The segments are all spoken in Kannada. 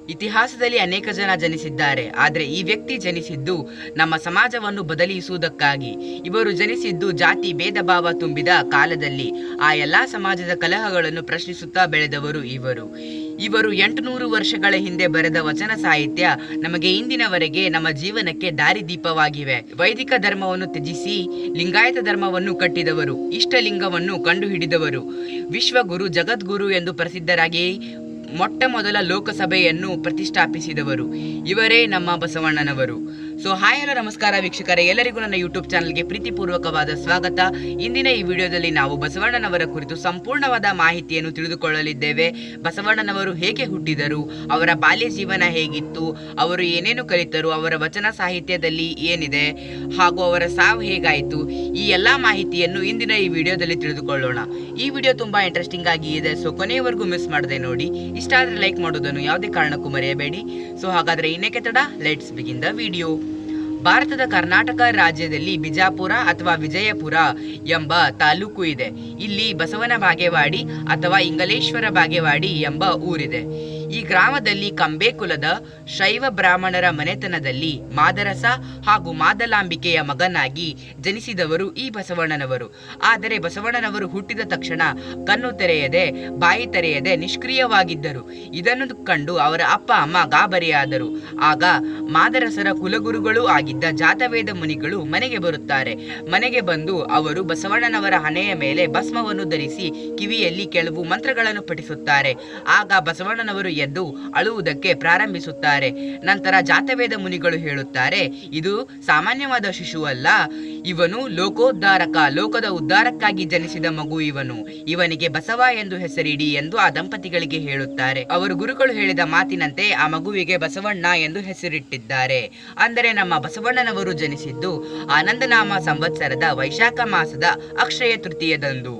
ಇತಿಹಾಸದಲ್ಲಿ ಅನೇಕ ಜನ ಜನಿಸಿದ್ದಾರೆ, ಆದರೆ ಈ ವ್ಯಕ್ತಿ ಜನಿಸಿದ್ದು ನಮ್ಮ ಸಮಾಜವನ್ನು ಬದಲಿಸುವುದಕ್ಕಾಗಿ. ಇವರು ಜನಿಸಿದ್ದು ಜಾತಿ ಭೇದ ಭಾವ ತುಂಬಿದ ಕಾಲದಲ್ಲಿ. ಆ ಎಲ್ಲಾ ಸಮಾಜದ ಕಲಹಗಳನ್ನು ಪ್ರಶ್ನಿಸುತ್ತಾ ಬೆಳೆದವರು ಇವರು 800 ವರ್ಷಗಳ ಹಿಂದೆ ಬರೆದ ವಚನ ಸಾಹಿತ್ಯ ನಮಗೆ ಇಂದಿನವರೆಗೆ ನಮ್ಮ ಜೀವನಕ್ಕೆ ದಾರಿದೀಪವಾಗಿವೆ. ವೈದಿಕ ಧರ್ಮವನ್ನು ತ್ಯಜಿಸಿ ಲಿಂಗಾಯತ ಧರ್ಮವನ್ನು ಕಟ್ಟಿದವರು, ಇಷ್ಟಲಿಂಗವನ್ನು ಕಂಡುಹಿಡಿದವರು, ವಿಶ್ವಗುರು ಜಗದ್ಗುರು ಎಂದು ಪ್ರಸಿದ್ಧರಾಗಿ ಮೊಟ್ಟ ಮೊದಲ ಲೋಕಸಭೆಯನ್ನು ಪ್ರತಿಷ್ಠಾಪಿಸಿದವರು ಇವರೇ ನಮ್ಮ ಬಸವಣ್ಣನವರು. ಸೊ ಹಾಯ್ ಹಲೋ ನಮಸ್ಕಾರ ವೀಕ್ಷಕರೇ, ಎಲ್ಲರಿಗೂ ನನ್ನ ಯೂಟ್ಯೂಬ್ ಚಾನಲ್ಗೆ ಪ್ರೀತಿಪೂರ್ವಕವಾದ ಸ್ವಾಗತ. ಇಂದಿನ ಈ ವಿಡಿಯೋದಲ್ಲಿ ನಾವು ಬಸವಣ್ಣನವರ ಕುರಿತು ಸಂಪೂರ್ಣವಾದ ಮಾಹಿತಿಯನ್ನು ತಿಳಿದುಕೊಳ್ಳಲಿದ್ದೇವೆ. ಬಸವಣ್ಣನವರು ಹೇಗೆ ಹುಟ್ಟಿದರು, ಅವರ ಬಾಲ್ಯ ಜೀವನ ಹೇಗಿತ್ತು, ಅವರು ಏನೇನು ಕಲಿತರು, ಅವರ ವಚನ ಸಾಹಿತ್ಯದಲ್ಲಿ ಏನಿದೆ, ಹಾಗೂ ಅವರ ಸಾವು ಹೇಗಾಯಿತು, ಈ ಎಲ್ಲ ಮಾಹಿತಿಯನ್ನು ಇಂದಿನ ಈ ವಿಡಿಯೋದಲ್ಲಿ ತಿಳಿದುಕೊಳ್ಳೋಣ. ಈ ವಿಡಿಯೋ ತುಂಬಾ ಇಂಟ್ರೆಸ್ಟಿಂಗ್ ಆಗಿ ಇದೆ, ಸೊ ಕೊನೆಯವರೆಗೂ ಮಿಸ್ ಮಾಡದೆ ನೋಡಿ. ಇಷ್ಟ ಆದರೆ ಲೈಕ್ ಮಾಡೋದನ್ನು ಯಾವುದೇ ಕಾರಣಕ್ಕೂ ಮರೆಯಬೇಡಿ. ಸೊ ಹಾಗಾದ್ರೆ ಇನ್ನೇಕೆ ತಡ, ಲೆಟ್ಸ್ ಬಿಗಿನ್ ದ ವಿಡಿಯೋ. ಭಾರತದ ಕರ್ನಾಟಕ ರಾಜ್ಯದಲ್ಲಿ ಬಿಜಾಪುರ ಅಥವಾ ವಿಜಯಪುರ ಎಂಬ ತಾಲೂಕು ಇದೆ. ಇಲ್ಲಿ ಬಸವನ ಬಾಗೇವಾಡಿ ಅಥವಾ ಇಂಗಲೇಶ್ವರ ಬಾಗೇವಾಡಿ ಎಂಬ ಊರಿದೆ. ಈ ಗ್ರಾಮದಲ್ಲಿ ಕಂಬೆ ಕುಲದ ಶೈವ ಬ್ರಾಹ್ಮಣರ ಮನೆತನದಲ್ಲಿ ಮಾದರಸ ಹಾಗೂ ಮಾದಲಾಂಬಿಕೆಯ ಮಗನಾಗಿ ಜನಿಸಿದವರು ಈ ಬಸವಣ್ಣನವರು. ಆದರೆ ಬಸವಣ್ಣನವರು ಹುಟ್ಟಿದ ತಕ್ಷಣ ಕಣ್ಣು ತೆರೆಯದೆ ಬಾಯಿ ತೆರೆಯದೆ ನಿಷ್ಕ್ರಿಯವಾಗಿದ್ದರು. ಇದನ್ನು ಕಂಡು ಅವರ ಅಪ್ಪ ಅಮ್ಮ ಗಾಬರಿಯಾದರು. ಆಗ ಮಾದರಸರ ಕುಲಗುರುಗಳೂ ಆಗಿದ್ದ ಜಾತವೇದ ಮುನಿಗಳು ಮನೆಗೆ ಬರುತ್ತಾರೆ. ಮನೆಗೆ ಬಂದು ಅವರು ಬಸವಣ್ಣನವರ ಹಣೆಯ ಮೇಲೆ ಭಸ್ಮವನ್ನು ಧರಿಸಿ ಕಿವಿಯಲ್ಲಿ ಕೆಲವು ಮಂತ್ರಗಳನ್ನು ಪಠಿಸುತ್ತಾರೆ. ಆಗ ಬಸವಣ್ಣನವರು ಎದ್ದು ಅಳುವುದಕ್ಕೆ ಪ್ರಾರಂಭಿಸುತ್ತಾರೆ. ನಂತರ ಜಾತವೇದ ಮುನಿಗಳು ಹೇಳುತ್ತಾರೆ, ಇದು ಸಾಮಾನ್ಯವಾದ ಶಿಶುವಲ್ಲ, ಇವನು ಲೋಕೋದ್ಧಾರಕ, ಲೋಕದ ಉದ್ಧಾರಕ್ಕಾಗಿ ಜನಿಸಿದ ಮಗು ಇವನಿಗೆ ಬಸವ ಎಂದು ಹೆಸರಿಡಿ ಎಂದು ಆ ದಂಪತಿಗಳಿಗೆ ಹೇಳುತ್ತಾರೆ. ಅವರು ಗುರುಗಳು ಹೇಳಿದ ಮಾತಿನಂತೆ ಆ ಮಗುವಿಗೆ ಬಸವಣ್ಣ ಎಂದು ಹೆಸರಿಟ್ಟಿದ್ದಾರೆ. ಅಂದರೆ ನಮ್ಮ ಬಸವಣ್ಣನವರು ಜನಿಸಿದ್ದು ಆನಂದನಾಮ ಸಂವತ್ಸರದ ವೈಶಾಖ ಮಾಸದ ಅಕ್ಷಯ ತೃತೀಯದಂದು.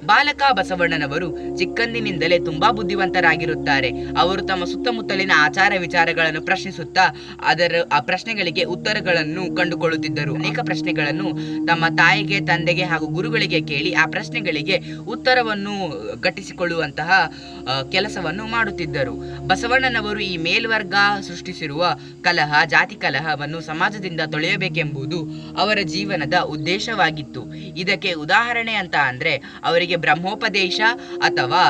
ಬಾಲಕ ಬಸವಣ್ಣನವರು ಚಿಕ್ಕಂದಿನಿಂದಲೇ ತುಂಬಾ ಬುದ್ಧಿವಂತರಾಗಿರುತ್ತಾರೆ. ಅವರು ತಮ್ಮ ಸುತ್ತಮುತ್ತಲಿನ ಆಚಾರ ವಿಚಾರಗಳನ್ನು ಪ್ರಶ್ನಿಸುತ್ತಾ ಆ ಪ್ರಶ್ನೆಗಳಿಗೆ ಉತ್ತರಗಳನ್ನು ಕಂಡುಕೊಳ್ಳುತ್ತಿದ್ದರು. ಅನೇಕ ಪ್ರಶ್ನೆಗಳನ್ನು ತಮ್ಮ ತಾಯಿಗೆ, ತಂದೆಗೆ ಹಾಗೂ ಗುರುಗಳಿಗೆ ಕೇಳಿ ಆ ಪ್ರಶ್ನೆಗಳಿಗೆ ಉತ್ತರವನ್ನು ಗಟ್ಟಿಸಿಕೊಳ್ಳುವಂತಹ ಕೆಲಸವನ್ನು ಮಾಡುತ್ತಿದ್ದರು. ಬಸವಣ್ಣನವರು ಈ ಮೇಲ್ವರ್ಗ ಸೃಷ್ಟಿಸಿರುವ ಕಲಹ, ಜಾತಿ ಕಲಹವನ್ನು ಸಮಾಜದಿಂದ ತೊಳೆಯಬೇಕೆಂಬುದು ಅವರ ಜೀವನದ ಉದ್ದೇಶವಾಗಿತ್ತು. ಇದಕ್ಕೆ ಉದಾಹರಣೆ ಅಂತ ಅಂದ್ರೆ ಅವರಿಗೆ ಬ್ರಹ್ಮೋಪದೇಶ ಅಥವಾ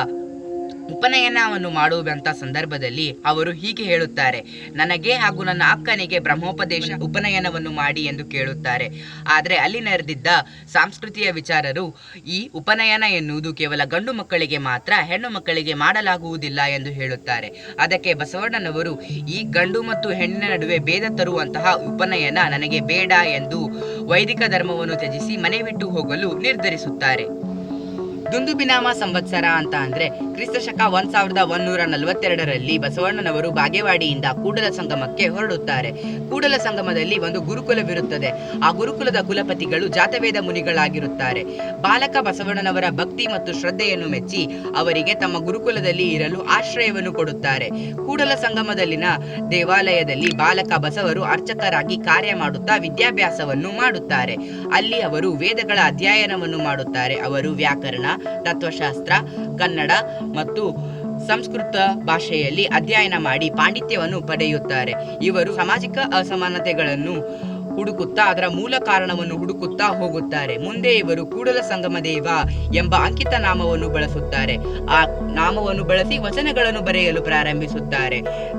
ಉಪನಯನವನ್ನು ಮಾಡುವಂತ ಸಂದರ್ಭದಲ್ಲಿ ಅವರು ಹೀಗೆ ಹೇಳುತ್ತಾರೆ, ನನಗೆ ಹಾಗೂ ನನ್ನ ಅಕ್ಕನಿಗೆ ಬ್ರಹ್ಮೋಪದೇಶ ಉಪನಯನವನ್ನು ಮಾಡಿ ಎಂದು ಕೇಳುತ್ತಾರೆ. ಆದರೆ ಅಲ್ಲಿ ನೆರೆದಿದ್ದ ಸಂಸ್ಕೃತಿಯ ವಿಚಾರರು ಈ ಉಪನಯನ ಎನ್ನುವುದು ಕೇವಲ ಗಂಡು ಮಕ್ಕಳಿಗೆ ಮಾತ್ರ, ಹೆಣ್ಣು ಮಕ್ಕಳಿಗೆ ಮಾಡಲಾಗುವುದಿಲ್ಲ ಎಂದು ಹೇಳುತ್ತಾರೆ. ಅದಕ್ಕೆ ಬಸವಣ್ಣನವರು ಈ ಗಂಡು ಮತ್ತು ಹೆಣ್ಣಿನ ನಡುವೆ ಭೇದ ತರುವಂತಹ ಉಪನಯನ ನನಗೆ ಬೇಡ ಎಂದು ವೈದಿಕ ಧರ್ಮವನ್ನು ತ್ಯಜಿಸಿ ಮನೆ ಬಿಟ್ಟು ಹೋಗಲು ನಿರ್ಧರಿಸುತ್ತಾರೆ. ದುಂದುಬಿನಾಮ ಸಂವತ್ಸರ ಅಂತ ಅಂದ್ರೆ ಕ್ರಿಸ್ತಶಕ 1142ರಲ್ಲಿ ಬಸವಣ್ಣನವರು ಬಾಗೇವಾಡಿಯಿಂದ ಕೂಡಲ ಸಂಗಮಕ್ಕೆ ಹೊರಡುತ್ತಾರೆ. ಕೂಡಲ ಸಂಗಮದಲ್ಲಿ ಒಂದು ಗುರುಕುಲವಿರುತ್ತದೆ. ಆ ಗುರುಕುಲದ ಕುಲಪತಿಗಳು ಜಾತವೇದ ಮುನಿಗಳಾಗಿರುತ್ತಾರೆ. ಬಾಲಕ ಬಸವಣ್ಣನವರ ಭಕ್ತಿ ಮತ್ತು ಶ್ರದ್ಧೆಯನ್ನು ಮೆಚ್ಚಿ ಅವರಿಗೆ ತಮ್ಮ ಗುರುಕುಲದಲ್ಲಿ ಇರಲು ಆಶ್ರಯವನ್ನು ಕೊಡುತ್ತಾರೆ. ಕೂಡಲ ಸಂಗಮದಲ್ಲಿನ ದೇವಾಲಯದಲ್ಲಿ ಬಾಲಕ ಬಸವರು ಅರ್ಚಕರಾಗಿ ಕಾರ್ಯ ಮಾಡುತ್ತಾ ವಿದ್ಯಾಭ್ಯಾಸವನ್ನು ಮಾಡುತ್ತಾರೆ. ಅಲ್ಲಿ ಅವರು ವೇದಗಳ ಅಧ್ಯಯನವನ್ನು ಮಾಡುತ್ತಾರೆ. ಅವರು ವ್ಯಾಕರಣ, ತತ್ವಶಾಸ್ತ್ರ, ಕನ್ನಡ ಮತ್ತು ಸಂಸ್ಕೃತ ಭಾಷೆಯಲ್ಲಿ ಅಧ್ಯಯನ ಮಾಡಿ ಪಾಂಡಿತ್ಯವನ್ನು ಪಡೆಯುತ್ತಾರೆ. ಇವರು ಸಾಮಾಜಿಕ ಅಸಮಾನತೆಗಳನ್ನು ಹುಡುಕುತ್ತಾ ಅದರ ಮೂಲ ಕಾರಣವನ್ನು ಹುಡುಕುತ್ತಾ ಹೋಗುತ್ತಾರೆ. ಮುಂದೆ ಇವರು ಕೂಡಲ ಸಂಗಮ ದೇವ ಎಂಬ ಅಂಕಿತ ನಾಮವನ್ನು ಬಳಸುತ್ತಾರೆ. ಆ ನಾಮವನ್ನು ಬಳಸಿ ವಚನಗಳನ್ನು ಬರೆಯಲು ಪ್ರಾರಂಭಿಸುತ್ತಾರೆ.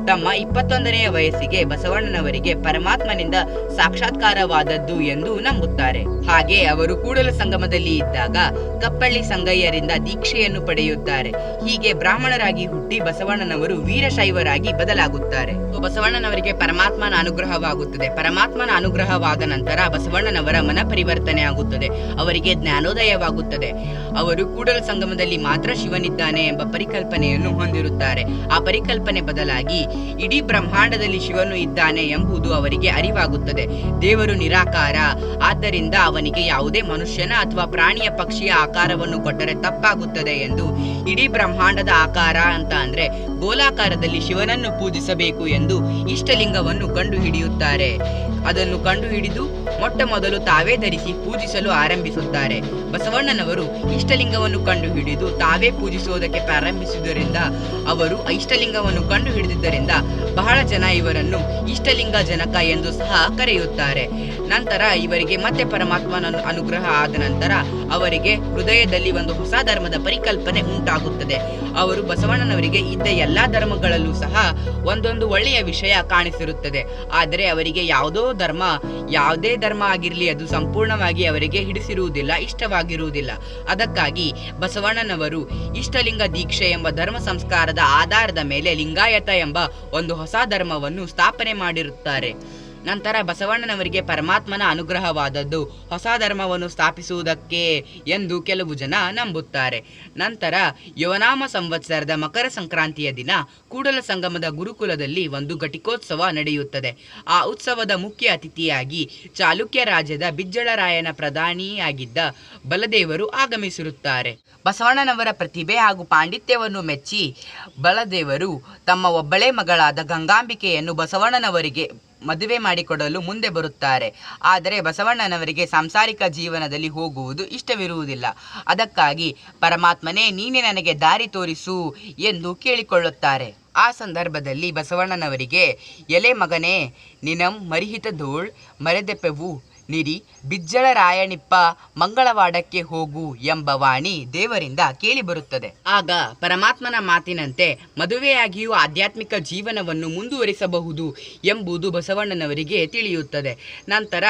ತಮ್ಮ 21ನೆಯ ವಯಸ್ಸಿಗೆ ಬಸವಣ್ಣನವರಿಗೆ ಪರಮಾತ್ಮನಿಂದ ಸಾಕ್ಷಾತ್ಕಾರವಾದದ್ದು ಎಂದು ನಂಬುತ್ತಾರೆ. ಹಾಗೆ ಅವರು ಕೂಡಲ ಸಂಗಮದಲ್ಲಿ ಇದ್ದಾಗ ಕಪ್ಪಳ್ಳಿ ಸಂಗಯ್ಯರಿಂದ ದೀಕ್ಷೆಯನ್ನು ಪಡೆಯುತ್ತಾರೆ. ಹೀಗೆ ಬ್ರಾಹ್ಮಣರಾಗಿ ಹುಟ್ಟಿ ಬಸವಣ್ಣನವರು ವೀರಶೈವರಾಗಿ ಬದಲಾಗುತ್ತಾರೆ. ಬಸವಣ್ಣನವರಿಗೆ ಪರಮಾತ್ಮನ ಅನುಗ್ರಹವಾಗುತ್ತದೆ. ಪರಮಾತ್ಮನ ಅನುಗ್ರಹವಾದ ನಂತರ ಬಸವಣ್ಣನವರ ಮನ ಪರಿವರ್ತನೆ ಆಗುತ್ತದೆ. ಅವರಿಗೆ ಜ್ಞಾನೋದಯವಾಗುತ್ತದೆ. ಅವರು ಕೂಡಲ ಸಂಗಮದಲ್ಲಿ ಮಾತ್ರ ಶಿವನಿದ್ದಾನೆ ಎಂಬ ಪರಿಕಲ್ಪನೆಯನ್ನು ಹೊಂದಿರುತ್ತಾರೆ. ಆ ಪರಿಕಲ್ಪನೆ ಬದಲಾಗಿ ಇಡೀ ಬ್ರಹ್ಮಾಂಡದಲ್ಲಿ ಶಿವನು ಇದ್ದಾನೆ ಎಂಬುದು ಅವರಿಗೆ ಅರಿವಾಗುತ್ತದೆ. ದೇವರು ನಿರಾಕಾರ, ಆದ್ದರಿಂದ ಅವನಿಗೆ ಯಾವುದೇ ಮನುಷ್ಯನ ಅಥವಾ ಪ್ರಾಣಿಯ, ಪಕ್ಷಿಯ ಆಕಾರವನ್ನು ಕೊಟ್ಟರೆ ತಪ್ಪಾಗುತ್ತದೆ ಎಂದು ಇಡೀ ಬ್ರಹ್ಮಾಂಡದ ಆಕಾರ ಅಂತ ಅಂದ್ರೆ ಗೋಲಾಕಾರದಲ್ಲಿ ಶಿವನನ್ನು ಪೂಜಿಸಬೇಕು ಎಂದು ಇಷ್ಟಲಿಂಗವನ್ನು ಕಂಡುಹಿಡಿಯುತ್ತಾರೆ. ಅದನ್ನು ಕಂಡುಹಿಡಿದು ಮೊಟ್ಟ ಮೊದಲು ತಾವೇ ಧರಿಸಿ ಪೂಜಿಸಲು ಆರಂಭಿಸುತ್ತಾರೆ. ಬಸವಣ್ಣನವರು ಇಷ್ಟಲಿಂಗವನ್ನು ಕಂಡುಹಿಡಿದು ತಾವೇ ಪೂಜಿಸುವುದಕ್ಕೆ ಪ್ರಾರಂಭಿಸಿದ್ದರಿಂದ ಅವರು ಇಷ್ಟಲಿಂಗವನ್ನು ಕಂಡುಹಿಡಿದಿದ್ದರಿಂದ ಬಹಳ ಜನ ಇವರನ್ನು ಇಷ್ಟಲಿಂಗ ಜನಕ ಎಂದು ಸಹ ಕರೆಯುತ್ತಾರೆ. ನಂತರ ಇವರಿಗೆ ಮತ್ತೆ ಪರಮಾತ್ಮನ ಅನುಗ್ರಹ ಆದ ನಂತರ ಅವರಿಗೆ ಹೃದಯದಲ್ಲಿ ಒಂದು ಹೊಸ ಧರ್ಮದ ಪರಿಕಲ್ಪನೆ ಉಂಟಾಗುತ್ತದೆ. ಅವರು ಬಸವಣ್ಣನವರಿಗೆ ಇದ್ದ ಎಲ್ಲಾ ಧರ್ಮಗಳಲ್ಲೂ ಸಹ ಒಂದೊಂದು ಒಳ್ಳೆಯ ವಿಷಯ ಕಾಣಿಸಿರುತ್ತದೆ. ಆದರೆ ಅವರಿಗೆ ಯಾವುದೇ ಧರ್ಮ ಆಗಿರಲಿ ಅದು ಸಂಪೂರ್ಣವಾಗಿ ಅವರಿಗೆ ಹಿಡಿಸಿರುವುದಿಲ್ಲ, ಇಷ್ಟವಾಗಿರುವುದಿಲ್ಲ. ಅದಕ್ಕಾಗಿ ಬಸವಣ್ಣನವರು ಇಷ್ಟಲಿಂಗ ದೀಕ್ಷೆ ಎಂಬ ಧರ್ಮ ಸಂಸ್ಕಾರದ ಆಧಾರದ ಮೇಲೆ ಲಿಂಗಾಯತ ಎಂಬ ಒಂದು ಹೊಸ ಧರ್ಮವನ್ನು ಸ್ಥಾಪನೆ ಮಾಡಿರುತ್ತಾರೆ. ನಂತರ ಬಸವಣ್ಣನವರಿಗೆ ಪರಮಾತ್ಮನ ಅನುಗ್ರಹವಾದದ್ದು ಹೊಸ ಧರ್ಮವನ್ನು ಸ್ಥಾಪಿಸುವುದಕ್ಕೆ ಎಂದು ಕೆಲವು ಜನ ನಂಬುತ್ತಾರೆ. ನಂತರ ಯುವನಾಮ ಸಂವತ್ಸರದ ಮಕರ ಸಂಕ್ರಾಂತಿಯ ದಿನ ಕೂಡಲ ಸಂಗಮದ ಗುರುಕುಲದಲ್ಲಿ ಒಂದು ಘಟಿಕೋತ್ಸವ ನಡೆಯುತ್ತದೆ. ಆ ಉತ್ಸವದ ಮುಖ್ಯ ಅತಿಥಿಯಾಗಿ ಚಾಲುಕ್ಯ ರಾಜ್ಯದ ಬಿಜ್ಜಳರಾಯನ ಪ್ರಧಾನಿಯಾಗಿದ್ದ ಬಲದೇವರು ಆಗಮಿಸಿರುತ್ತಾರೆ. ಬಸವಣ್ಣನವರ ಪ್ರತಿಭೆ ಹಾಗೂ ಪಾಂಡಿತ್ಯವನ್ನು ಮೆಚ್ಚಿ ಬಲದೇವರು ತಮ್ಮ ಒಬ್ಬಳೇ ಮಗಳಾದ ಗಂಗಾಂಬಿಕೆಯನ್ನು ಬಸವಣ್ಣನವರಿಗೆ ಮದುವೆ ಮಾಡಿಕೊಡಲು ಮುಂದೆ ಬರುತ್ತಾರೆ. ಆದರೆ ಬಸವಣ್ಣನವರಿಗೆ ಸಾಂಸಾರಿಕ ಜೀವನದಲ್ಲಿ ಹೋಗುವುದು ಇಷ್ಟವಿರುವುದಿಲ್ಲ. ಅದಕ್ಕಾಗಿ ಪರಮಾತ್ಮನೇ ನೀನೇ ನನಗೆ ದಾರಿ ತೋರಿಸು ಎಂದು ಕೇಳಿಕೊಳ್ಳುತ್ತಾರೆ. ಆ ಸಂದರ್ಭದಲ್ಲಿ ಬಸವಣ್ಣನವರಿಗೆ ಎಲೆ ಮಗನೇ ನಿನಂ ಮರಿಹಿತದೋಳ್ ಮರೆದೆಪೆವು ನಿರಿ ಬಿಜ್ಜಳರಾಯಣಿಪ್ಪ ಮಂಗಳವಾಡಕ್ಕೆ ಹೋಗು ಎಂಬ ವಾಣಿ ದೇವರಿಂದ ಕೇಳಿಬರುತ್ತದೆ. ಆಗ ಪರಮಾತ್ಮನ ಮಾತಿನಂತೆ ಮದುವೆಯಾಗಿಯೂ ಆಧ್ಯಾತ್ಮಿಕ ಜೀವನವನ್ನು ಮುಂದುವರಿಸಬಹುದು ಎಂಬುದು ಬಸವಣ್ಣನವರಿಗೆ ತಿಳಿಯುತ್ತದೆ. ನಂತರ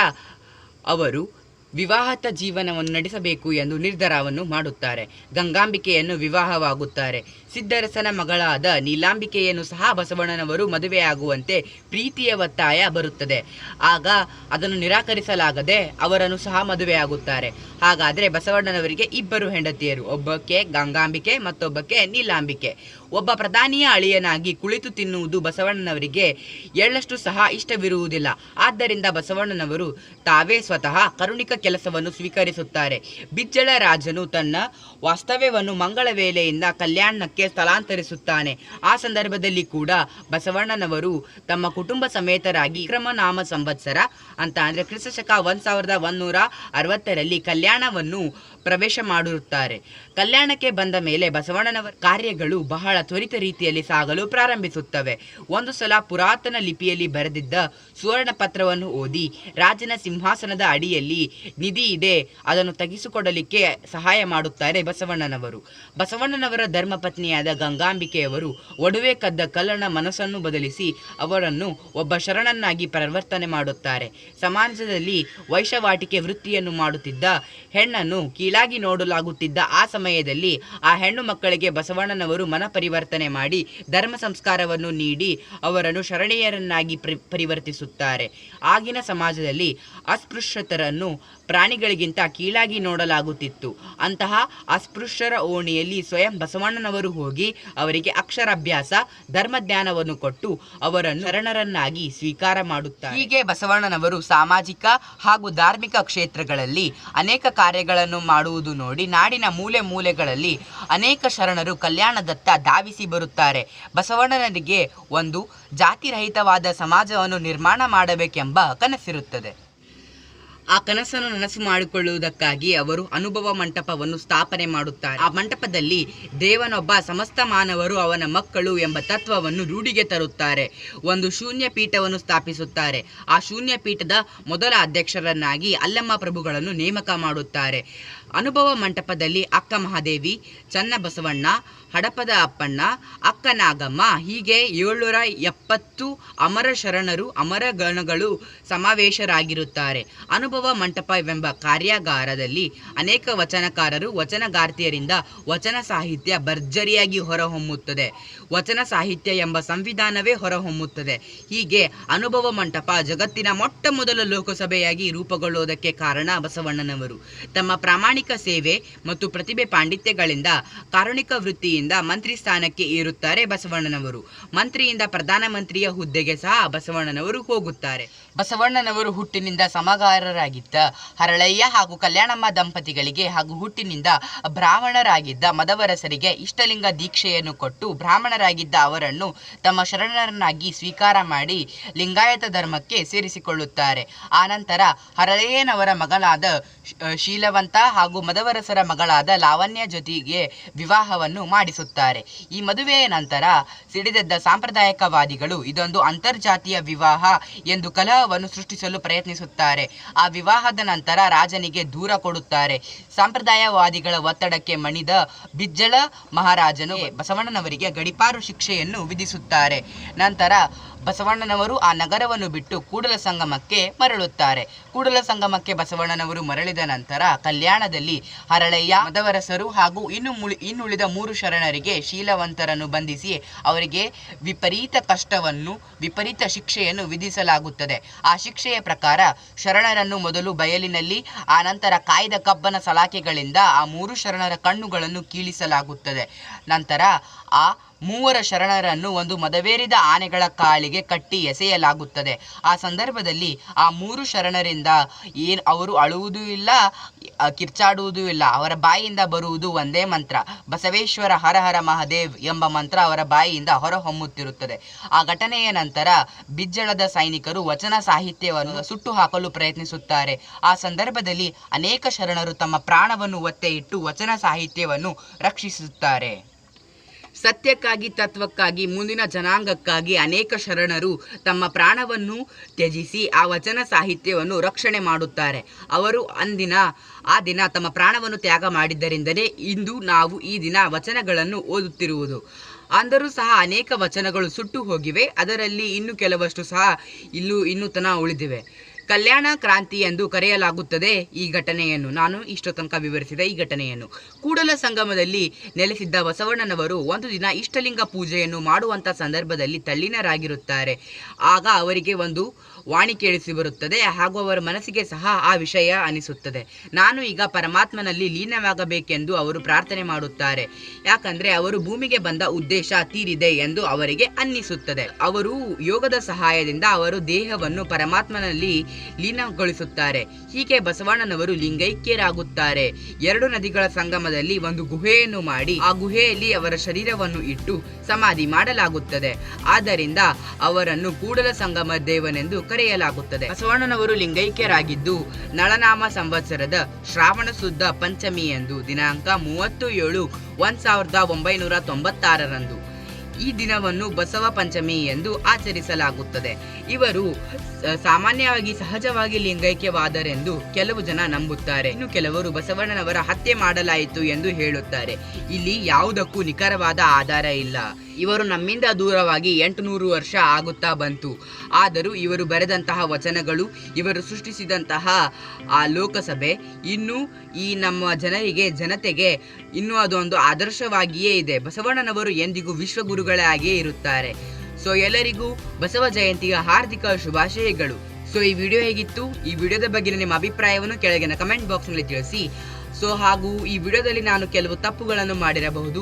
ಅವರು ವಿವಾಹತ ಜೀವನವನ್ನು ನಡೆಸಬೇಕು ಎಂದು ನಿರ್ಧಾರವನ್ನು ಮಾಡುತ್ತಾರೆ. ಗಂಗಾಂಬಿಕೆಯನ್ನು ವಿವಾಹವಾಗುತ್ತಾರೆ. ಸಿದ್ಧರಸನ ಮಗಳಾದ ನೀಲಾಂಬಿಕೆಯನ್ನು ಸಹ ಬಸವಣ್ಣನವರು ಮದುವೆಯಾಗುವಂತೆ ಪ್ರೀತಿಯ ಒತ್ತಾಯ ಬರುತ್ತದೆ. ಆಗ ಅದನ್ನು ನಿರಾಕರಿಸಲಾಗದೆ ಅವರನ್ನು ಸಹ ಮದುವೆಯಾಗುತ್ತಾರೆ. ಹಾಗಾದರೆ ಬಸವಣ್ಣನವರಿಗೆ ಇಬ್ಬರು ಹೆಂಡತಿಯರು, ಒಬ್ಬಕ್ಕೆ ಗಂಗಾಂಬಿಕೆ ಮತ್ತೊಬ್ಬಕ್ಕೆ ನೀಲಾಂಬಿಕೆ. ಒಬ್ಬ ಪ್ರಧಾನಿಯ ಅಳಿಯನಾಗಿ ಕುಳಿತು ತಿನ್ನುವುದು ಬಸವಣ್ಣನವರಿಗೆ ಎಳ್ಳಷ್ಟು ಸಹ ಇಷ್ಟವಿರುವುದಿಲ್ಲ. ಆದ್ದರಿಂದ ಬಸವಣ್ಣನವರು ತಾವೇ ಸ್ವತಃ ಕರುಣಿಕ ಕೆಲಸವನ್ನು ಸ್ವೀಕರಿಸುತ್ತಾರೆ. ಬಿಜ್ಜಳ ರಾಜನು ತನ್ನ ವಾಸ್ತವ್ಯವನ್ನು ಮಂಗಳ ವೇಳೆಯಿಂದ ಕಲ್ಯಾಣಕ್ಕೆ ಸ್ಥಳಾಂತರಿಸುತ್ತಾನೆ. ಆ ಸಂದರ್ಭದಲ್ಲಿ ಕೂಡ ಬಸವಣ್ಣನವರು ತಮ್ಮ ಕುಟುಂಬ ಸಮೇತರಾಗಿ ವಿಕ್ರಮನಾಮ ಸಂವತ್ಸರ ಅಂತ ಅಂದರೆ ಕ್ರಿಸ್ತಶಕ 1160ರಲ್ಲಿ ಕಲ್ಯಾಣವನ್ನು ಪ್ರವೇಶ ಮಾಡಿರುತ್ತಾರೆ. ಕಲ್ಯಾಣಕ್ಕೆ ಬಂದ ಮೇಲೆ ಬಸವಣ್ಣನವರ ಕಾರ್ಯಗಳು ಬಹಳ ತ್ವರಿತ ರೀತಿಯಲ್ಲಿ ಸಾಗಲು ಪ್ರಾರಂಭಿಸುತ್ತವೆ. ಒಂದು ಸಲ ಪುರಾತನ ಲಿಪಿಯಲ್ಲಿ ಬರೆದಿದ್ದ ಸುವರ್ಣ ಪತ್ರವನ್ನು ಓದಿ ರಾಜನ ಸಿಂಹಾಸನದ ಅಡಿಯಲ್ಲಿ ನಿಧಿ ಇದೆ, ಅದನ್ನು ತೆಗೆಸಿಕೊಡಲಿಕ್ಕೆ ಸಹಾಯ ಮಾಡುತ್ತಾರೆ ಬಸವಣ್ಣನವರು. ಬಸವಣ್ಣನವರ ಧರ್ಮಪತ್ನಿಯಾದ ಗಂಗಾಂಬಿಕೆಯವರು ಒಡವೆ ಕದ್ದ ಕಳ್ಳನ ಮನಸ್ಸನ್ನು ಬದಲಿಸಿ ಅವರನ್ನು ಒಬ್ಬ ಶರಣನಾಗಿ ಪರಿವರ್ತನೆ ಮಾಡುತ್ತಾರೆ. ಸಮಾಜದಲ್ಲಿ ವೈಶವಾಟಿಕೆ ವೃತ್ತಿಯನ್ನು ಮಾಡುತ್ತಿದ್ದ ಹೆಣ್ಣನ್ನು ಕೀಳಾಗಿ ನೋಡಲಾಗುತ್ತಿದ್ದ ಆ ಸಮಯದಲ್ಲಿ ಆ ಹೆಣ್ಣು ಮಕ್ಕಳಿಗೆ ಬಸವಣ್ಣನವರು ಮನ ಪರಿವರ್ತನೆ ಮಾಡಿ ಧರ್ಮ ಸಂಸ್ಕಾರವನ್ನು ನೀಡಿ ಅವರನ್ನು ಶರಣೀಯರನ್ನಾಗಿ ಪರಿವರ್ತಿಸುತ್ತಾರೆ. ಆಗಿನ ಸಮಾಜದಲ್ಲಿ ಅಸ್ಪೃಶ್ಯತರನ್ನು ಪ್ರಾಣಿಗಳಿಗಿಂತ ಕೀಳಾಗಿ ನೋಡಲಾಗುತ್ತಿತ್ತು. ಅಂತಹ ಅಸ್ಪೃಶ್ಯರ ಓಣಿಯಲ್ಲಿ ಸ್ವಯಂ ಬಸವಣ್ಣನವರು ಹೋಗಿ ಅವರಿಗೆ ಅಕ್ಷರಾಭ್ಯಾಸ ಧರ್ಮಜ್ಞಾನವನ್ನು ಕೊಟ್ಟು ಅವರನ್ನು ಶರಣರನ್ನಾಗಿ ಸ್ವೀಕಾರ ಮಾಡುತ್ತಾರೆ. ಹೀಗೆ ಬಸವಣ್ಣನವರು ಸಾಮಾಜಿಕ ಹಾಗೂ ಧಾರ್ಮಿಕ ಕ್ಷೇತ್ರಗಳಲ್ಲಿ ಅನೇಕ ಕಾರ್ಯಗಳನ್ನು ಮಾಡುವುದು ನೋಡಿ ನಾಡಿನ ಮೂಲೆ ಮೂಲೆಗಳಲ್ಲಿ ಅನೇಕ ಶರಣರು ಕಲ್ಯಾಣದತ್ತ ಧಾವಿಸಿ ಬರುತ್ತಾರೆ. ಬಸವಣ್ಣನಿಗೆ ಒಂದು ಜಾತಿರಹಿತವಾದ ಸಮಾಜವನ್ನು ನಿರ್ಮಾಣ ಮಾಡಬೇಕೆಂಬ ಕನಸಿರುತ್ತದೆ. ಆ ಕನಸನ್ನು ನನಸು ಮಾಡಿಕೊಳ್ಳುವುದಕ್ಕಾಗಿ ಅವರು ಅನುಭವ ಮಂಟಪವನ್ನು ಸ್ಥಾಪನೆ ಮಾಡುತ್ತಾರೆ. ಆ ಮಂಟಪದಲ್ಲಿ ದೇವನೊಬ್ಬ, ಸಮಸ್ತ ಮಾನವರು ಅವನ ಮಕ್ಕಳು ಎಂಬ ತತ್ವವನ್ನು ರೂಢಿಗೆ ತರುತ್ತಾರೆ. ಒಂದು ಶೂನ್ಯ ಪೀಠವನ್ನು ಸ್ಥಾಪಿಸುತ್ತಾರೆ. ಆ ಶೂನ್ಯ ಪೀಠದ ಮೊದಲ ಅಧ್ಯಕ್ಷರನ್ನಾಗಿ ಅಲ್ಲಮ್ಮ ಪ್ರಭುಗಳನ್ನು ನೇಮಕ ಮಾಡುತ್ತಾರೆ. ಅನುಭವ ಮಂಟಪದಲ್ಲಿ ಅಕ್ಕ ಮಹಾದೇವಿ, ಚನ್ನಬಸವಣ್ಣ, ಹಡಪದ ಅಪ್ಪಣ್ಣ, ಅಕ್ಕ ನಾಗಮ್ಮ ಹೀಗೆ 770 ಅಮರ ಶರಣರು, ಅಮರ ಗಣಗಳು ಸಮಾವೇಶರಾಗಿರುತ್ತಾರೆ. ಅನುಭವ ಮಂಟಪವೆಂಬ ಕಾರ್ಯಾಗಾರದಲ್ಲಿ ಅನೇಕ ವಚನಕಾರರು, ವಚನಗಾರ್ತಿಯರಿಂದ ವಚನ ಸಾಹಿತ್ಯ ಭರ್ಜರಿಯಾಗಿ ಹೊರಹೊಮ್ಮುತ್ತದೆ. ವಚನ ಸಾಹಿತ್ಯ ಎಂಬ ಸಂವಿಧಾನವೇ ಹೊರಹೊಮ್ಮುತ್ತದೆ. ಹೀಗೆ ಅನುಭವ ಮಂಟಪ ಜಗತ್ತಿನ ಮೊಟ್ಟ ಮೊದಲ ಲೋಕಸಭೆಯಾಗಿ ರೂಪುಗೊಳ್ಳುವುದಕ್ಕೆ ಕಾರಣ ಬಸವಣ್ಣನವರು. ತಮ್ಮ ಪ್ರಾಮಾಣಿಕ ಸೇವೆ ಮತ್ತು ಪ್ರತಿಭೆ ಪಾಂಡಿತ್ಯಗಳಿಂದ ಕಾರುಣಿಕ ವೃತ್ತಿಯಿಂದ ಮಂತ್ರಿ ಸ್ಥಾನಕ್ಕೆ ಏರುತ್ತಾರೆ ಬಸವಣ್ಣನವರು. ಮಂತ್ರಿಯಿಂದ ಪ್ರಧಾನಮಂತ್ರಿಯ ಹುದ್ದೆಗೆ ಸಹ ಬಸವಣ್ಣನವರು ಹೋಗುತ್ತಾರೆ. ಬಸವಣ್ಣನವರು ಹುಟ್ಟಿನಿಂದ ಸಮಗಾರರಾಗಿದ್ದ ಹರಳಯ್ಯ ಹಾಗೂ ಕಲ್ಯಾಣಮ್ಮ ದಂಪತಿಗಳಿಗೆ ಹಾಗೂ ಹುಟ್ಟಿನಿಂದ ಬ್ರಾಹ್ಮಣರಾಗಿದ್ದ ಮದವರಸರಿಗೆ ಇಷ್ಟಲಿಂಗ ದೀಕ್ಷೆಯನ್ನು ಕೊಟ್ಟು ಬ್ರಾಹ್ಮಣರಾಗಿದ್ದ ಅವರನ್ನು ತಮ್ಮ ಶರಣರನ್ನಾಗಿ ಸ್ವೀಕಾರ ಮಾಡಿ ಲಿಂಗಾಯತ ಧರ್ಮಕ್ಕೆ ಸೇರಿಸಿಕೊಳ್ಳುತ್ತಾರೆ. ಆನಂತರ ಹರಳಯ್ಯನವರ ಮಗಳಾದ ಶೀಲವಂತ ಹಾಗೂ ಮದವರಸರ ಮಗಳಾದ ಲಾವಣ್ಯ ಜೊತೆಗೆ ವಿವಾಹವನ್ನು ಮಾಡಿಸುತ್ತಾರೆ. ಈ ಮದುವೆಯ ನಂತರ ಸಿಡಿದೆದ್ದ ಸಾಂಪ್ರದಾಯಿಕವಾದಿಗಳು ಇದೊಂದು ಅಂತರ್ಜಾತೀಯ ವಿವಾಹ ಎಂದು ಕಲಹವನ್ನು ಸೃಷ್ಟಿಸಲು ಪ್ರಯತ್ನಿಸುತ್ತಾರೆ. ಆ ವಿವಾಹದ ನಂತರ ರಾಜನಿಗೆ ದೂರ ಕೊಡುತ್ತಾರೆ. ಸಂಪ್ರದಾಯವಾದಿಗಳ ಒತ್ತಡಕ್ಕೆ ಮಣಿದ ಬಿಜ್ಜಳ ಮಹಾರಾಜನು ಬಸವಣ್ಣನವರಿಗೆ ಗಡೀಪಾರು ಶಿಕ್ಷೆಯನ್ನು ವಿಧಿಸುತ್ತಾರೆ. ನಂತರ ಬಸವಣ್ಣನವರು ಆ ನಗರವನ್ನು ಬಿಟ್ಟು ಕೂಡಲ ಸಂಗಮಕ್ಕೆ ಮರಳುತ್ತಾರೆ. ಕೂಡಲ ಸಂಗಮಕ್ಕೆ ಬಸವಣ್ಣನವರು ಮರಳಿದ ನಂತರ ಕಲ್ಯಾಣದಲ್ಲಿ ಹರಳಯ್ಯ, ಮದವರಸರು ಹಾಗೂ ಇನ್ನುಳಿದ 3 ಶರಣರಿಗೆ ಶೀಲವಂತರನ್ನು ಬಂಧಿಸಿ ಅವರಿಗೆ ವಿಪರೀತ ಶಿಕ್ಷೆಯನ್ನು ವಿಧಿಸಲಾಗುತ್ತದೆ. ಆ ಶಿಕ್ಷೆಯ ಪ್ರಕಾರ ಶರಣರನ್ನು ಮೊದಲು ಬಯಲಿನಲ್ಲಿ, ಆನಂತರ ಕಾಯ್ದ ಕಬ್ಬನ ಸಲಾಕೆಗಳಿಂದ ಆ 3 ಶರಣರ ಕಣ್ಣುಗಳನ್ನು ಕೀಳಿಸಲಾಗುತ್ತದೆ. ನಂತರ ಆ 3 ಶರಣರನ್ನು ಒಂದು ಮದವೇರಿದ ಆನೆಗಳ ಕಾಲಿಗೆ ಕಟ್ಟಿ ಎಸೆಯಲಾಗುತ್ತದೆ. ಆ ಸಂದರ್ಭದಲ್ಲಿ ಆ 3 ಶರಣರಿಂದ ಅವರು ಅಳುವುದೂ ಇಲ್ಲ, ಕಿರ್ಚಾಡುವುದೂ ಇಲ್ಲ. ಅವರ ಬಾಯಿಯಿಂದ ಬರುವುದು ಒಂದೇ ಮಂತ್ರ, ಬಸವೇಶ್ವರ ಹರ ಹರ ಮಹಾದೇವ್ ಎಂಬ ಮಂತ್ರ ಅವರ ಬಾಯಿಯಿಂದ ಹೊರಹೊಮ್ಮುತ್ತಿರುತ್ತದೆ. ಆ ಘಟನೆಯ ನಂತರ ಬಿಜ್ಜಳದ ಸೈನಿಕರು ವಚನ ಸಾಹಿತ್ಯವನ್ನು ಸುಟ್ಟು ಹಾಕಲು ಪ್ರಯತ್ನಿಸುತ್ತಾರೆ. ಆ ಸಂದರ್ಭದಲ್ಲಿ ಅನೇಕ ಶರಣರು ತಮ್ಮ ಪ್ರಾಣವನ್ನು ಒತ್ತೆ ಇಟ್ಟು ವಚನ ಸಾಹಿತ್ಯವನ್ನು ರಕ್ಷಿಸುತ್ತಾರೆ. ಸತ್ಯಕ್ಕಾಗಿ, ತತ್ವಕ್ಕಾಗಿ, ಮುಂದಿನ ಜನಾಂಗಕ್ಕಾಗಿ ಅನೇಕ ಶರಣರು ತಮ್ಮ ಪ್ರಾಣವನ್ನು ತ್ಯಜಿಸಿ ಆ ವಚನ ಸಾಹಿತ್ಯವನ್ನು ರಕ್ಷಣೆ ಮಾಡುತ್ತಾರೆ. ಅವರು ಆ ದಿನ ತಮ್ಮ ಪ್ರಾಣವನ್ನು ತ್ಯಾಗ ಮಾಡಿದ್ದರಿಂದಲೇ ಇಂದು ನಾವು ಈ ದಿನ ವಚನಗಳನ್ನು ಓದುತ್ತಿರುವುದು. ಅಂದರೂ ಸಹ ಅನೇಕ ವಚನಗಳು ಸುಟ್ಟು ಹೋಗಿವೆ. ಅದರಲ್ಲಿ ಇನ್ನು ಕೆಲವಷ್ಟು ಸಹ ಇನ್ನೂ ತನಕ ಉಳಿದಿವೆ. ಕಲ್ಯಾಣ ಕ್ರಾಂತಿ ಎಂದು ಕರೆಯಲಾಗುತ್ತದೆ ಈ ಘಟನೆಯನ್ನು. ನಾನು ಇಷ್ಟು ತನಕ ವಿವರಿಸಿದ ಈ ಘಟನೆಯನ್ನು. ಕೂಡಲ ಸಂಗಮದಲ್ಲಿ ನೆಲೆಸಿದ್ದ ಬಸವಣ್ಣನವರು ಒಂದು ದಿನ ಇಷ್ಟಲಿಂಗ ಪೂಜೆಯನ್ನು ಮಾಡುವಂಥ ಸಂದರ್ಭದಲ್ಲಿ ತಲ್ಲೀನರಾಗಿರುತ್ತಾರೆ. ಆಗ ಅವರಿಗೆ ಒಂದು ವಾಣಿ ಕೇಳಿಸಿ ಬರುತ್ತದೆ ಹಾಗೂ ಅವರ ಮನಸ್ಸಿಗೆ ಸಹ ಆ ವಿಷಯ ಅನಿಸುತ್ತದೆ. ನಾನು ಈಗ ಪರಮಾತ್ಮನಲ್ಲಿ ಲೀನವಾಗಬೇಕೆಂದು ಅವರು ಪ್ರಾರ್ಥನೆ ಮಾಡುತ್ತಾರೆ. ಯಾಕಂದರೆ ಅವರು ಭೂಮಿಗೆ ಬಂದ ಉದ್ದೇಶ ತೀರಿದೆ ಎಂದು ಅವರಿಗೆ ಅನ್ನಿಸುತ್ತದೆ. ಅವರು ಯೋಗದ ಸಹಾಯದಿಂದ ಅವರು ದೇಹವನ್ನು ಪರಮಾತ್ಮನಲ್ಲಿ ಲೀನಗೊಳಿಸುತ್ತಾರೆ. ಹೀಗೆ ಬಸವಣ್ಣನವರು ಲಿಂಗೈಕ್ಯರಾಗುತ್ತಾರೆ. 2 ನದಿಗಳ ಸಂಗಮದಲ್ಲಿ ಒಂದು ಗುಹೆಯನ್ನು ಮಾಡಿ ಆ ಗುಹೆಯಲ್ಲಿ ಅವರ ಶರೀರವನ್ನು ಇಟ್ಟು ಸಮಾಧಿ ಮಾಡಲಾಗುತ್ತದೆ. ಆದ್ದರಿಂದ ಅವರನ್ನು ಕೂಡಲ ಸಂಗಮ ದೇವನೆಂದು ಕರೆಯಲಾಗುತ್ತದೆ. ಬಸವಣ್ಣನವರು ಲಿಂಗೈಕ್ಯರಾಗಿದ್ದು ನಳನಾಮ ಸಂವತ್ಸರದ ಶ್ರಾವಣ ಶುದ್ಧ ಪಂಚಮಿ ಎಂದು ದಿನಾಂಕ 30/7/1996 ಈ ದಿನವನ್ನು ಬಸವ ಪಂಚಮಿ ಎಂದು ಆಚರಿಸಲಾಗುತ್ತದೆ. ಇವರು ಸಾಮಾನ್ಯವಾಗಿ ಸಹಜವಾಗಿ ಲಿಂಗೈಕ್ಯವಾದರೆಂದು ಕೆಲವು ಜನ ನಂಬುತ್ತಾರೆ. ಇನ್ನು ಕೆಲವರು ಬಸವಣ್ಣನವರ ಹತ್ಯೆ ಮಾಡಲಾಯಿತು ಎಂದು ಹೇಳುತ್ತಾರೆ. ಇಲ್ಲಿ ಯಾವುದಕ್ಕೂ ನಿಖರವಾದ ಆಧಾರ ಇಲ್ಲ. ಇವರು ನಮ್ಮಿಂದ ದೂರವಾಗಿ 800 ವರ್ಷ ಆಗುತ್ತಾ ಬಂತು. ಆದರೂ ಇವರು ಬರೆದಂತಹ ವಚನಗಳು, ಇವರು ಸೃಷ್ಟಿಸಿದಂತಹ ಆ ಲೋಕಸಭೆ ಇನ್ನೂ ಈ ನಮ್ಮ ಜನತೆಗೆ ಇನ್ನೂ ಅದೊಂದು ಆದರ್ಶವಾಗಿಯೇ ಇದೆ. ಬಸವಣ್ಣನವರು ಎಂದಿಗೂ ವಿಶ್ವಗುರುಗಳೇ ಆಗಿಯೇ ಇರುತ್ತಾರೆ. ಸೊ ಎಲ್ಲರಿಗೂ ಬಸವ ಜಯಂತಿಯ ಹಾರ್ದಿಕ ಶುಭಾಶಯಗಳು. ಸೊ ಈ ವಿಡಿಯೋ ಹೇಗಿತ್ತು? ಈ ವಿಡಿಯೋದ ಬಗ್ಗೆ ನಿಮ್ಮ ಅಭಿಪ್ರಾಯವನ್ನು ಕೆಳಗಿನ ಕಮೆಂಟ್ ಬಾಕ್ಸ್ನಲ್ಲಿ ತಿಳಿಸಿ. ಸೊ ಹಾಗೂ ಈ ವಿಡಿಯೋದಲ್ಲಿ ನಾನು ಕೆಲವು ತಪ್ಪುಗಳನ್ನು ಮಾಡಿರಬಹುದು.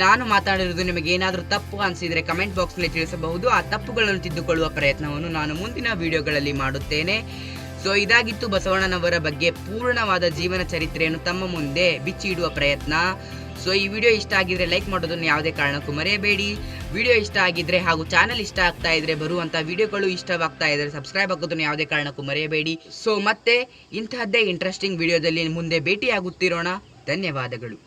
ನಾನು ಮಾತಾಡಿರೋದು ನಿಮಗೆ ಏನಾದರೂ ತಪ್ಪು ಅನಿಸಿದರೆ ಕಮೆಂಟ್ ಬಾಕ್ಸ್ನಲ್ಲಿ ತಿಳಿಸಬಹುದು. ಆ ತಪ್ಪುಗಳನ್ನು ತಿದ್ದುಕೊಳ್ಳುವ ಪ್ರಯತ್ನವನ್ನು ನಾನು ಮುಂದಿನ ವಿಡಿಯೋಗಳಲ್ಲಿ ಮಾಡುತ್ತೇನೆ. ಸೊ ಇದಾಗಿತ್ತು ಬಸವಣ್ಣನವರ ಬಗ್ಗೆ ಪೂರ್ಣವಾದ ಜೀವನ ಚರಿತ್ರೆಯನ್ನು ತಮ್ಮ ಮುಂದೆ ಬಿಚ್ಚಿ ಇಡುವ ಪ್ರಯತ್ನ. ಸೊ ಈ ವಿಡಿಯೋ ಇಷ್ಟ ಆಗಿದ್ರೆ ಲೈಕ್ ಮಾಡೋದನ್ನು ಯಾವುದೇ ಕಾರಣಕ್ಕೂ ಮರೆಯಬೇಡಿ. ವಿಡಿಯೋ ಇಷ್ಟ ಆಗಿದ್ರೆ ಹಾಗೂ ಚಾನಲ್ ಇಷ್ಟ ಆಗ್ತಾ ಇದ್ರೆ, ಬರುವಂಥ ವಿಡಿಯೋಗಳು ಇಷ್ಟವಾಗ್ತಾ ಇದ್ರೆ ಸಬ್ಸ್ಕ್ರೈಬ್ ಆಗೋದನ್ನು ಯಾವುದೇ ಕಾರಣಕ್ಕೂ ಮರೆಯಬೇಡಿ. ಸೊ ಮತ್ತೆ ಇಂತಹದ್ದೇ ಇಂಟ್ರೆಸ್ಟಿಂಗ್ ವಿಡಿಯೋದಲ್ಲಿ ಮುಂದೆ ಭೇಟಿಯಾಗುತ್ತಿರೋಣ. ಧನ್ಯವಾದಗಳು.